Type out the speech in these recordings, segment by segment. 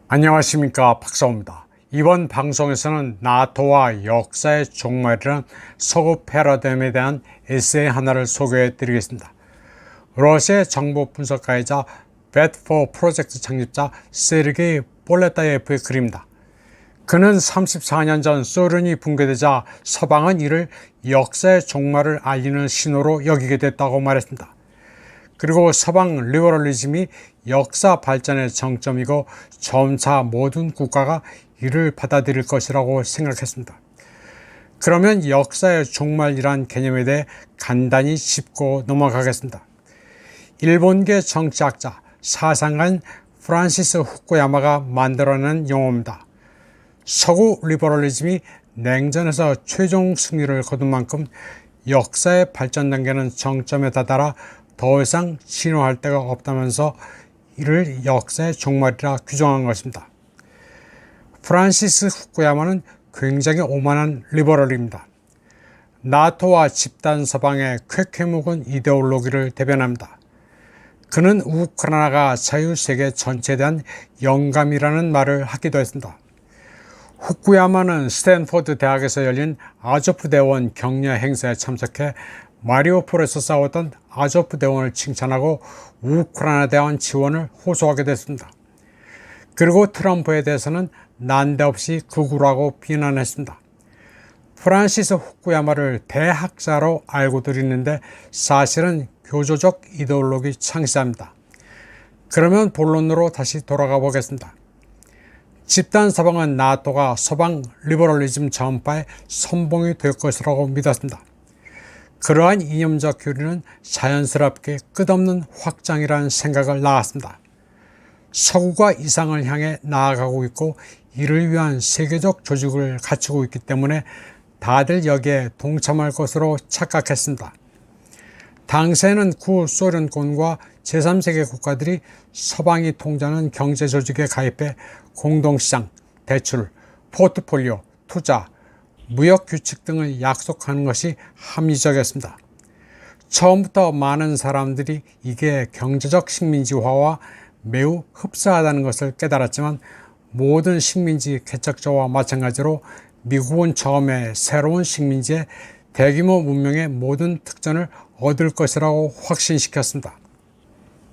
안녕하십니까, 박사호입니다. 이번 방송에서는 나토와 역사의 종말이라는 서구 패러다임에 대한 에세이 하나를 소개해 드리겠습니다. 러시아의 정보 분석가이자 배트포 프로젝트 창립자 세르게이 볼레타예프의 글입니다. 그는 34년 전 소련이 붕괴되자 서방은 이를 역사의 종말을 알리는 신호로 여기게 됐다고 말했습니다. 그리고 서방 리버럴리즘이 역사 발전의 정점이고 점차 모든 국가가 이를 받아들일 것이라고 생각했습니다. 그러면 역사의 종말이란 개념에 대해 간단히 짚고 넘어가겠습니다. 일본계 정치학자, 사상가인 프란시스 후쿠야마가 만들어낸 용어입니다. 서구 리버럴리즘이 냉전에서 최종 승리를 거둔 만큼 역사의 발전 단계는 정점에 다다라 더 이상 진화할 데가 없다면서 이를 역사의 종말이라 규정한 것입니다. 프란시스 후쿠야마는 굉장히 오만한 리버럴입니다. 나토와 집단 서방의 쾌쾌묵은 이데올로기를 대변합니다. 그는 우크라이나가 자유세계 전체에 대한 영감이라는 말을 하기도 했습니다. 후쿠야마는 스탠포드 대학에서 열린 아조프 대원 격려 행사에 참석해 마리우폴에서 싸웠던 아조프 대원을 칭찬하고 우크라이나 대원 지원을 호소하게 됐습니다. 그리고 트럼프에 대해서는 난데없이 극우라고 비난했습니다. 프란시스 후쿠야마를 대학자로 알고들 있는데 사실은 교조적 이데올로기 창시자입니다. 그러면 본론으로 다시 돌아가 보겠습니다. 집단 서방은 나토가 서방 리버럴리즘 전파의 선봉이 될 것이라고 믿었습니다. 그러한 이념적 교리는 자연스럽게 끝없는 확장이라는 생각을 낳았습니다. 서구가 이상을 향해 나아가고 있고 이를 위한 세계적 조직을 갖추고 있기 때문에 다들 여기에 동참할 것으로 착각했습니다. 당시에는 구소련권과 제3세계 국가들이 서방이 통제하는 경제조직에 가입해 공동시장, 대출, 포트폴리오, 투자, 무역규칙 등을 약속하는 것이 합리적이었습니다. 처음부터 많은 사람들이 이게 경제적 식민지화와 매우 흡사하다는 것을 깨달았지만 모든 식민지 개척자와 마찬가지로 미국은 처음에 새로운 식민지의 대규모 문명의 모든 특전을 얻을 것이라고 확신시켰습니다.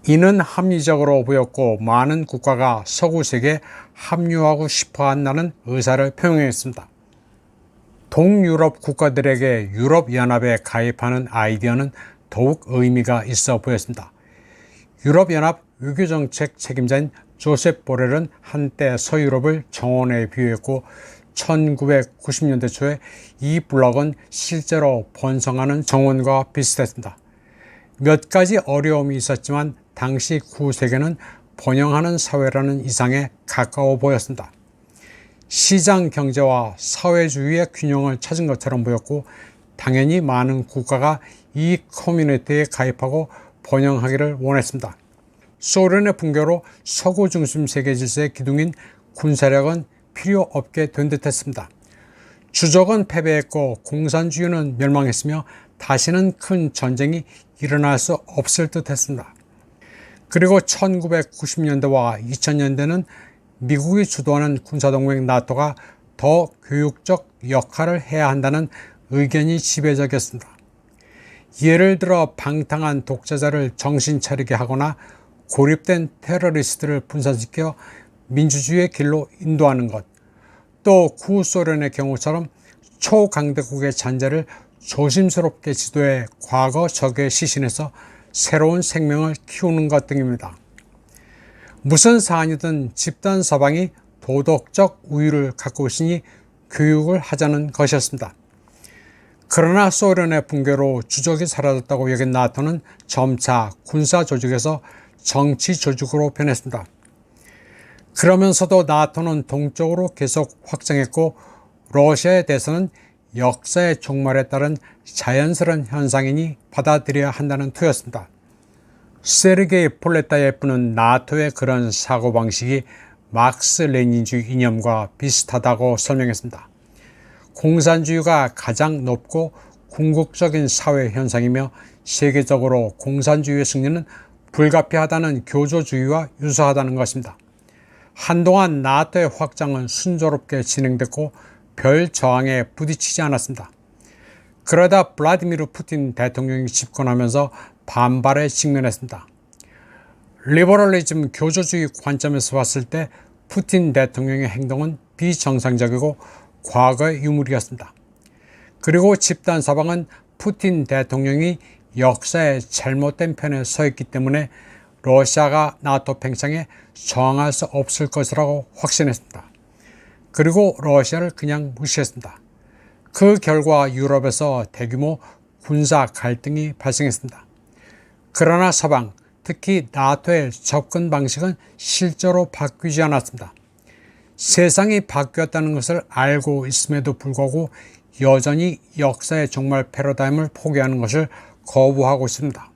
이는 합리적으로 보였고 많은 국가가 서구 세계에 합류하고 싶어 한다는 의사를 표명했습니다. 동유럽 국가들에게 유럽연합에 가입하는 아이디어는 더욱 의미가 있어 보였습니다. 유럽연합 외교정책 책임자인 조셉 보렐은 한때 서유럽을 정원에 비유했고 1990년대 초에 이 블록은 실제로 번성하는 정원과 비슷했습니다. 몇 가지 어려움이 있었지만 당시 구세계는 번영하는 사회라는 이상에 가까워 보였습니다. 시장 경제와 사회주의의 균형을 찾은 것처럼 보였고 당연히 많은 국가가 이 커뮤니티에 가입하고 번영하기를 원했습니다. 소련의 붕괴로 서구 중심 세계 질서의 기둥인 군사력은 필요 없게 된 듯했습니다. 주적은 패배했고 공산주의는 멸망했으며 다시는 큰 전쟁이 일어날 수 없을 듯했습니다. 그리고 1990년대와 2000년대는 미국이 주도하는 군사동맹 나토가 더 교육적 역할을 해야 한다는 의견이 지배적이었습니다. 예를 들어 방탕한 독재자를 정신 차리게 하거나 고립된 테러리스트를 분산시켜 민주주의의 길로 인도하는 것, 또 구소련의 경우처럼 초강대국의 잔재를 조심스럽게 지도해 과거 적의 시신에서 새로운 생명을 키우는 것 등입니다. 무슨 사안이든 집단 서방이 도덕적 우위를 갖고 있으니 교육을 하자는 것이었습니다. 그러나 소련의 붕괴로 주적이 사라졌다고 여긴 나토는 점차 군사 조직에서 정치 조직으로 변했습니다. 그러면서도 나토는 동쪽으로 계속 확장했고 러시아에 대해서는 역사의 종말에 따른 자연스러운 현상이니 받아들여야 한다는 투였습니다. 세르게이 볼레타예프는 나토의 그런 사고방식이 막스 레닌주의 이념과 비슷하다고 설명했습니다. 공산주의가 가장 높고 궁극적인 사회 현상이며 세계적으로 공산주의의 승리는 불가피하다는 교조주의와 유사하다는 것입니다. 한동안 나토의 확장은 순조롭게 진행됐고 별 저항에 부딪히지 않았습니다. 그러다 블라디미르 푸틴 대통령이 집권하면서 반발에 직면했습니다. 리버럴리즘 교조주의 관점에서 봤을 때 푸틴 대통령의 행동은 비정상적이고 과거의 유물이었습니다. 그리고 집단 서방은 푸틴 대통령이 역사의 잘못된 편에 서 있기 때문에 러시아가 나토 팽창에 저항할 수 없을 것이라고 확신했습니다. 그리고 러시아를 그냥 무시했습니다. 그 결과 유럽에서 대규모 군사 갈등이 발생했습니다. 그러나 서방, 특히 나토의 접근 방식은 실제로 바뀌지 않았습니다. 세상이 바뀌었다는 것을 알고 있음에도 불구하고 여전히 역사의 종말 패러다임을 포기하는 것을 거부하고 있습니다.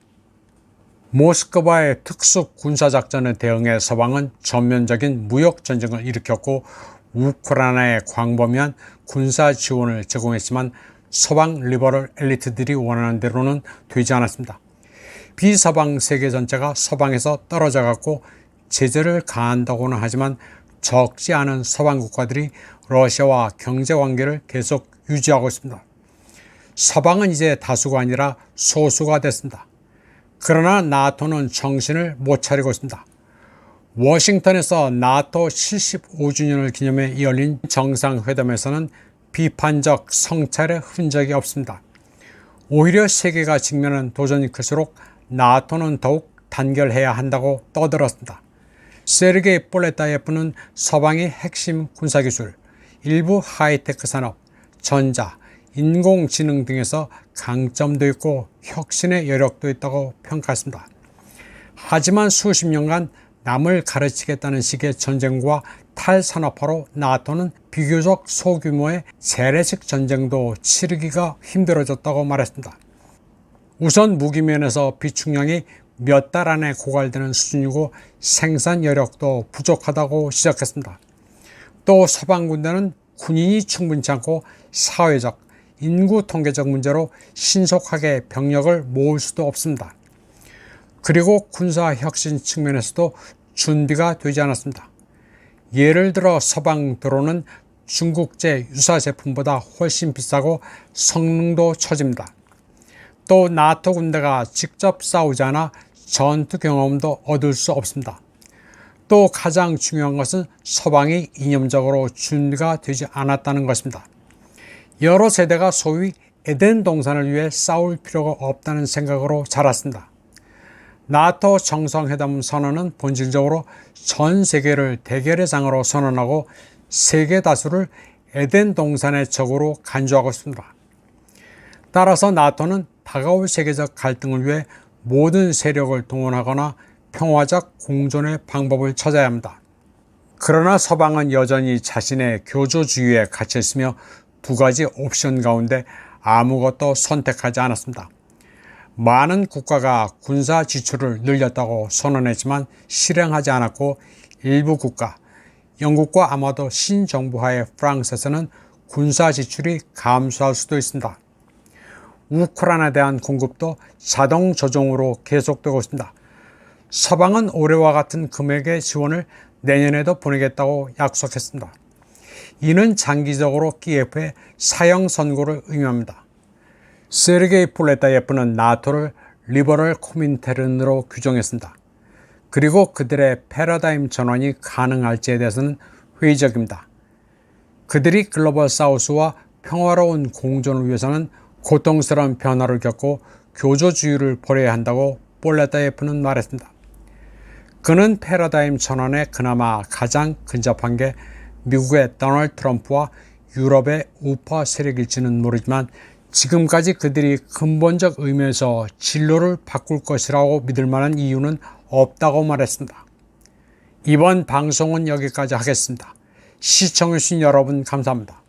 모스크바의 특수 군사작전에 대응해 서방은 전면적인 무역전쟁을 일으켰고 우크라이나에 광범위한 군사 지원을 제공했지만 서방 리버럴 엘리트들이 원하는 대로는 되지 않았습니다. 비서방 세계 전체가 서방에서 떨어져 갔고 제재를 가한다고는 하지만 적지 않은 서방 국가들이 러시아와 경제관계를 계속 유지하고 있습니다. 서방은 이제 다수가 아니라 소수가 됐습니다. 그러나 나토는 정신을 못 차리고 있습니다. 워싱턴에서 나토 75주년을 기념해 열린 정상회담에서는 비판적 성찰의 흔적이 없습니다. 오히려 세계가 직면한 도전이 클수록 나토는 더욱 단결해야 한다고 떠들었습니다. 세르게이 볼레타예프는 서방의 핵심 군사기술, 일부 하이테크 산업, 전자, 인공지능 등에서 강점도 있고 혁신의 여력도 있다고 평가했습니다. 하지만 수십 년간 남을 가르치겠다는 식의 전쟁과 탈산업화로 나토는 비교적 소규모의 재래식 전쟁도 치르기가 힘들어졌다고 말했습니다. 우선 무기면에서 비축량이 몇 달 안에 고갈되는 수준이고 생산 여력도 부족하다고 지적했습니다. 또 서방 군대는 군인이 충분치 않고 사회적, 인구 통계적 문제로 신속하게 병력을 모을 수도 없습니다. 그리고 군사 혁신 측면에서도 준비가 되지 않았습니다. 예를 들어 서방 드론은 중국제 유사 제품보다 훨씬 비싸고 성능도 처집니다. 또 나토 군대가 직접 싸우지 않아 전투 경험도 얻을 수 없습니다. 또 가장 중요한 것은 서방이 이념적으로 준비가 되지 않았다는 것입니다. 여러 세대가 소위 에덴 동산을 위해 싸울 필요가 없다는 생각으로 자랐습니다. 나토 정상회담 선언은 본질적으로 전 세계를 대결의 장으로 선언하고 세계 다수를 에덴 동산의 적으로 간주하고 있습니다. 따라서 나토는 다가올 세계적 갈등을 위해 모든 세력을 동원하거나 평화적 공존의 방법을 찾아야 합니다. 그러나 서방은 여전히 자신의 교조주의에 갇혀 있으며 두 가지 옵션 가운데 아무것도 선택하지 않았습니다. 많은 국가가 군사 지출을 늘렸다고 선언했지만 실행하지 않았고 일부 국가, 영국과 아마도 신정부하의 프랑스에서는 군사 지출이 감소할 수도 있습니다. 우크라이나에 대한 공급도 자동 조정으로 계속되고 있습니다. 서방은 올해와 같은 금액의 지원을 내년에도 보내겠다고 약속했습니다. 이는 장기적으로 키예프의 사형 선고를 의미합니다. 세르게이 볼레타예프는 나토를 리버럴 코민테른으로 규정했습니다. 그리고 그들의 패러다임 전환이 가능할지에 대해서는 회의적입니다. 그들이 글로벌 사우스와 평화로운 공존을 위해서는 고통스러운 변화를 겪고 교조주의를 버려야 한다고 볼레타예프는 말했습니다. 그는 패러다임 전환에 그나마 가장 근접한 게 미국의 도널드 트럼프와 유럽의 우파 세력일지는 모르지만 지금까지 그들이 근본적 의미에서 진로를 바꿀 것이라고 믿을 만한 이유는 없다고 말했습니다. 이번 방송은 여기까지 하겠습니다. 시청해주신 여러분 감사합니다.